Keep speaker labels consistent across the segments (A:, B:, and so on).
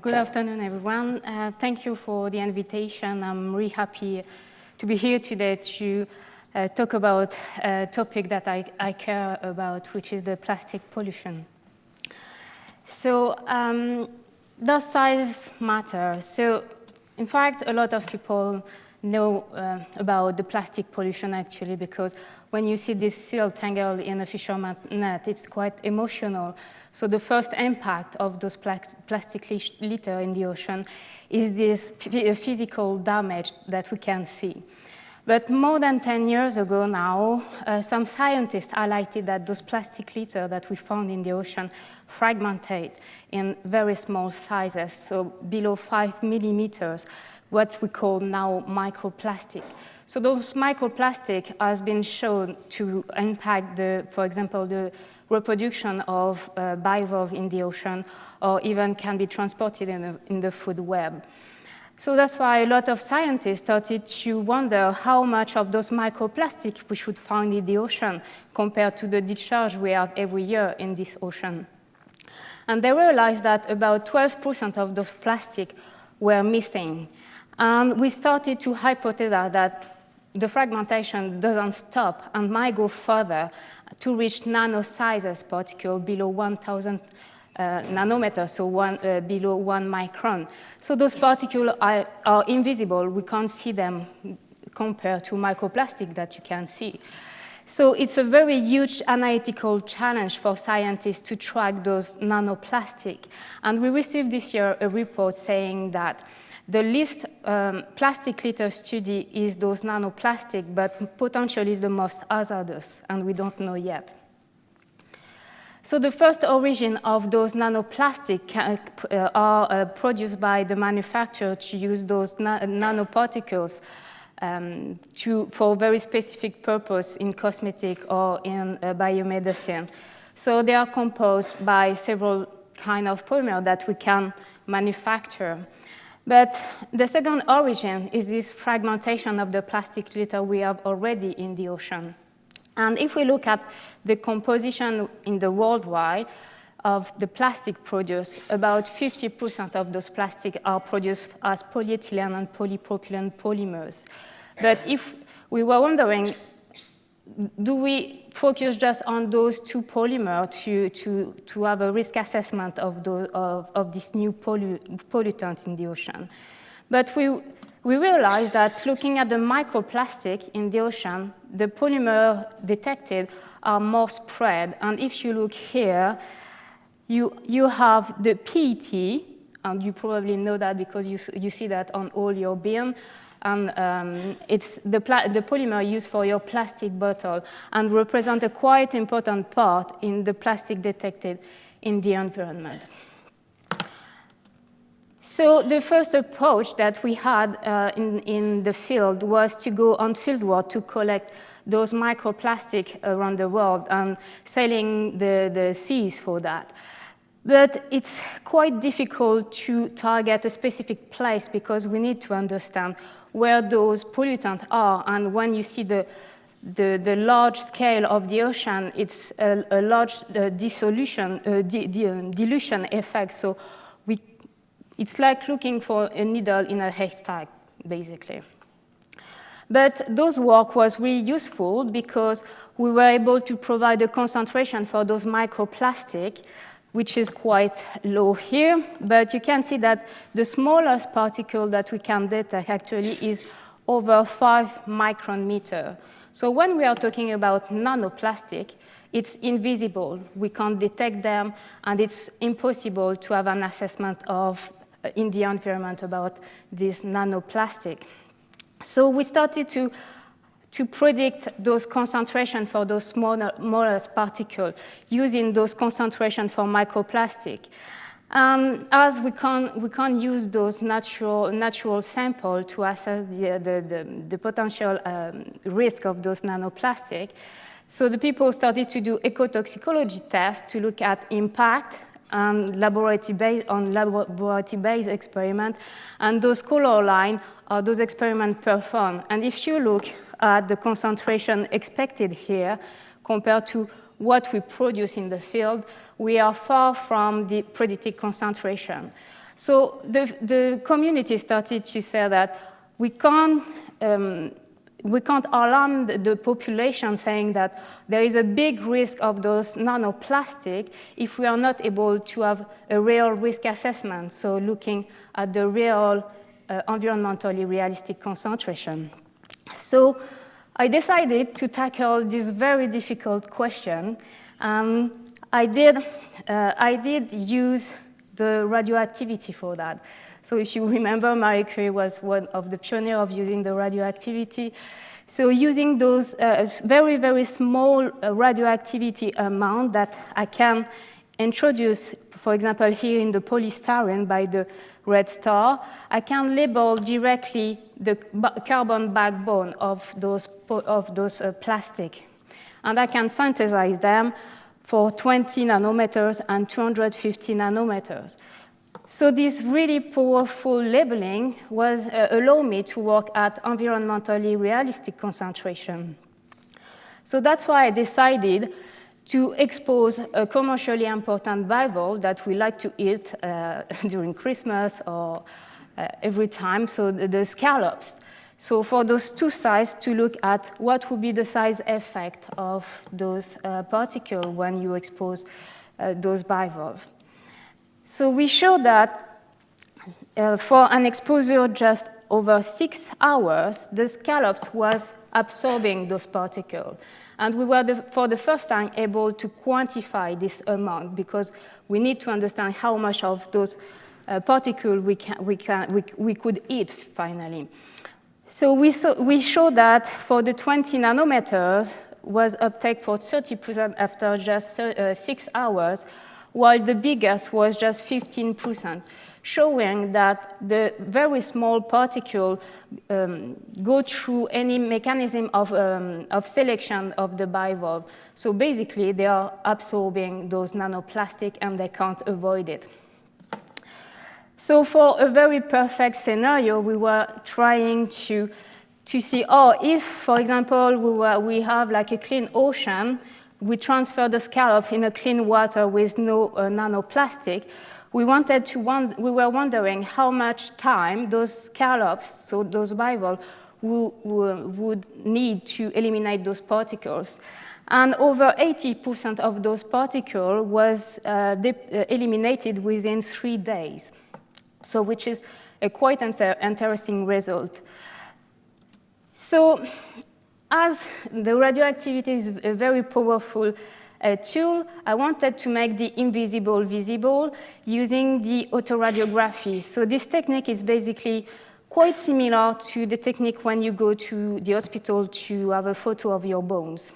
A: Good afternoon, everyone. Thank you for the invitation. I'm really happy to be here today to talk about a topic that I care about, which is the plastic pollution. So does size matter? So in fact, a lot of people know about the plastic pollution, actually, because when you see this seal tangled in a fisherman net, it's quite emotional. So the first impact of those plastic litter in the ocean is this physical damage that we can see. But more than 10 years ago now, some scientists highlighted that those plastic litter that we found in the ocean fragmented in very small sizes, so below 5 millimeters, what we call now microplastic. So those microplastic has been shown to impact, for example, the reproduction of bivalve in the ocean, or even can be transported in the food web. So that's why a lot of scientists started to wonder how much of those microplastics we should find in the ocean compared to the discharge we have every year in this ocean. And they realized that about 12% of those plastics were missing. And we started to hypothesize that the fragmentation doesn't stop and might go further to reach nano sizes particles below 1,000 nanometers, so below 1 micron. So those particles are invisible. We can't see them compared to microplastic that you can see. So it's a very huge analytical challenge for scientists to track those nanoplastics. And we received this year a report saying that the least plastic litter study is those nanoplastics, but potentially is the most hazardous, and we don't know yet. So the first origin of those nanoplastics are produced by the manufacturer to use those nanoparticles for very specific purpose in cosmetic or in biomedicine. So they are composed by several kinds of polymer that we can manufacture. But the second origin is this fragmentation of the plastic litter we have already in the ocean. And if we look at the composition in the worldwide of the plastic produced, about 50% of those plastics are produced as polyethylene and polypropylene polymers. But if we were wondering, do we focus just on those two polymers to have a risk assessment of this new pollutant in the ocean? But we realized that looking at the microplastic in the ocean, the polymer detected are more spread. And if you look here, you have the PET, and you probably know that because you see that on all your bins. And it's the polymer used for your plastic bottle and represent a quite important part in the plastic detected in the environment. So the first approach that we had in the field was to go on fieldwork to collect those microplastics around the world and sailing the seas for that. But it's quite difficult to target a specific place because we need to understand where those pollutants are. And when you see the large scale of the ocean, it's a large dilution effect. So it's like looking for a needle in a haystack, basically. But those work was really useful because we were able to provide a concentration for those microplastics, which is quite low here. But you can see that the smallest particle that we can detect actually is over 5 micrometers. So when we are talking about nanoplastic, it's invisible. We can't detect them, and it's impossible to have an assessment in the environment about this nanoplastic. So we started to predict those concentrations for those smallest particles using those concentrations for microplastic. As we can't use those natural samples to assess the potential risk of those nanoplastics, so the people started to do ecotoxicology tests to look at impact and laboratory-based experiments, and those color lines are those experiments performed. And if you look at the concentration expected here compared to what we produce in the field, we are far from the predicted concentration. So the community started to say that we can't alarm the population saying that there is a big risk of those nanoplastics if we are not able to have a real risk assessment, so looking at the real environmentally realistic concentration. So I decided to tackle this very difficult question. I did use the radioactivity for that. So if you remember, Marie Curie was one of the pioneers of using the radioactivity. So using those very, very small radioactivity amount that I can introduce, for example, here in the polystyrene by the red star, I can label directly the carbon backbone of those plastic. And I can synthesize them for 20 nanometers and 250 nanometers. So this really powerful labeling was allowed me to work at environmentally realistic concentration. So that's why I decided to expose a commercially important bivalve that we like to eat during Christmas or every time, so the scallops. So for those two sizes, to look at what would be the size effect of those particles when you expose those bivalves. So we showed that for an exposure just over 6 hours, the scallops was absorbing those particles. And we were, for the first time, able to quantify this amount because we need to understand how much of those particles we could eat finally. So we showed that for the 20 nanometers was uptake for 30% after just 6 hours, while the biggest was just 15%, showing that the very small particle go through any mechanism of selection of the bivalve. So basically, they are absorbing those nanoplastics and they can't avoid it. So for a very perfect scenario, we were trying to see, if, for example, we have like a clean ocean, we transfer the scallop in a clean water with no nanoplastic. We were wondering how much time those scallops, so those bivalves, would need to eliminate those particles. And over 80% of those particles was eliminated within 3 days. So which is a quite interesting result. So as the radioactivity is a very powerful tool, I wanted to make the invisible visible using the autoradiography. So this technique is basically quite similar to the technique when you go to the hospital to have a photo of your bones.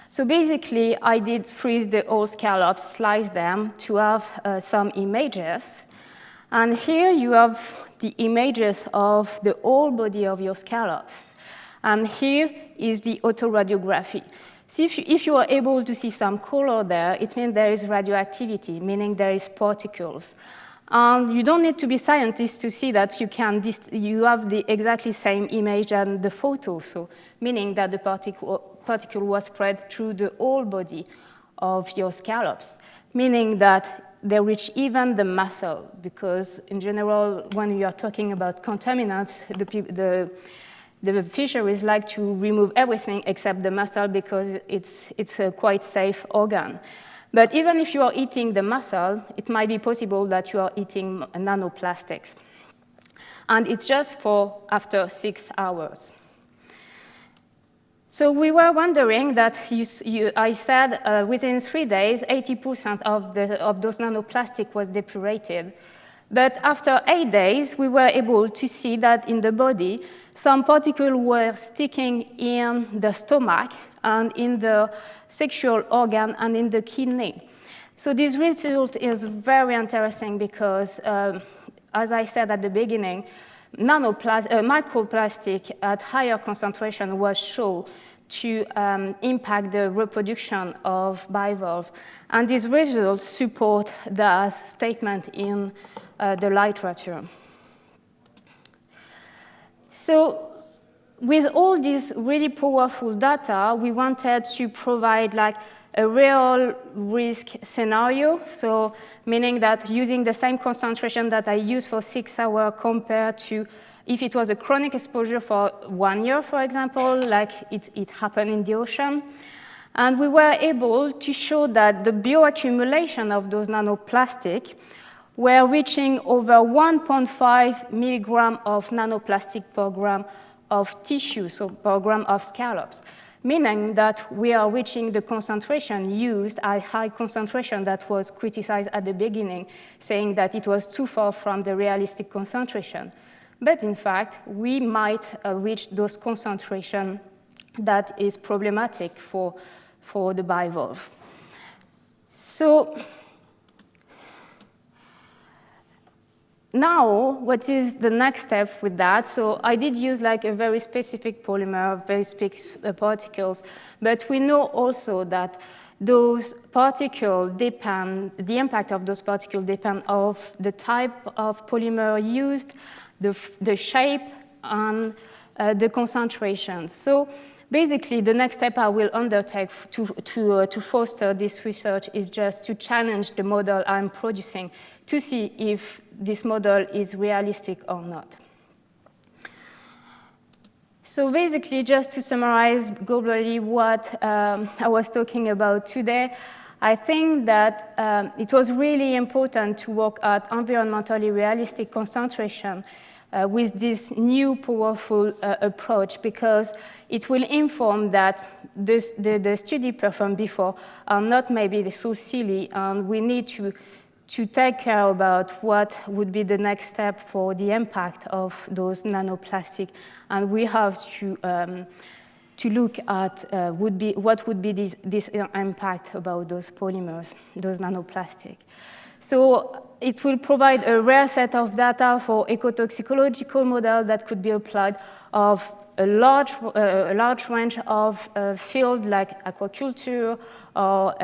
A: So basically, I did freeze the whole scallops, slice them to have some images. And here you have the images of the whole body of your scallops. And here is the autoradiography. So if you are able to see some color there, it means there is radioactivity, meaning there is particles. You don't need to be scientists to see that you have the exactly same image and the photo, so meaning that the particle was spread through the whole body of your scallops, meaning that they reach even the muscle, because in general, when you are talking about contaminants, the fisheries like to remove everything except the muscle because it's a quite safe organ. But even if you are eating the muscle, it might be possible that you are eating nanoplastics. And it's just for after 6 hours. So we were wondering that I said within 3 days, 80% of those nanoplastics was depurated. But after 8 days, we were able to see that in the body, some particles were sticking in the stomach and in the sexual organ and in the kidney. So this result is very interesting because, as I said at the beginning, microplastic at higher concentration was shown to impact the reproduction of bivalve. And these results support the statement in the literature. So with all these really powerful data, we wanted to provide like a real risk scenario, so meaning that using the same concentration that I use for 6 hours compared to if it was a chronic exposure for 1 year, for example, like it happened in the ocean. And we were able to show that the bioaccumulation of those nanoplastics were reaching over 1.5 milligram of nanoplastic per gram of tissue, so per gram of scallops, meaning that we are reaching the concentration used, a high concentration that was criticized at the beginning, saying that it was too far from the realistic concentration. But in fact, we might reach those concentrations that is problematic for the bivalve. So now, what is the next step with that? So I did use like a very specific polymer, very specific particles, but we know also that those particles depend, the impact of those particles depend on the type of polymer used, the shape, and the concentration. So basically, the next step I will undertake to foster this research is just to challenge the model I'm producing to see if this model is realistic or not. So basically, just to summarize globally what I was talking about today, I think that it was really important to work at environmentally realistic concentration with this new powerful approach, because it will inform that the study performed before are not maybe so silly, and we need to take care about what would be the next step for the impact of those nanoplastics, and we have to look at what would be this impact about those polymers, those nanoplastics. So it will provide a rare set of data for ecotoxicological model that could be applied of a large range of fields like aquaculture or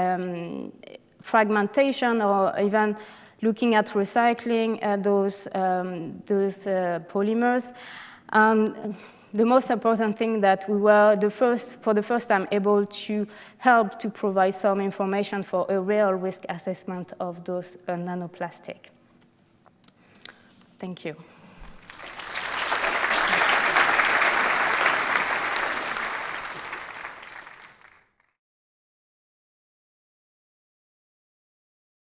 A: fragmentation, or even looking at recycling those polymers. The most important thing that we were for the first time able to help to provide some information for a real risk assessment of those nanoplastics. Thank you.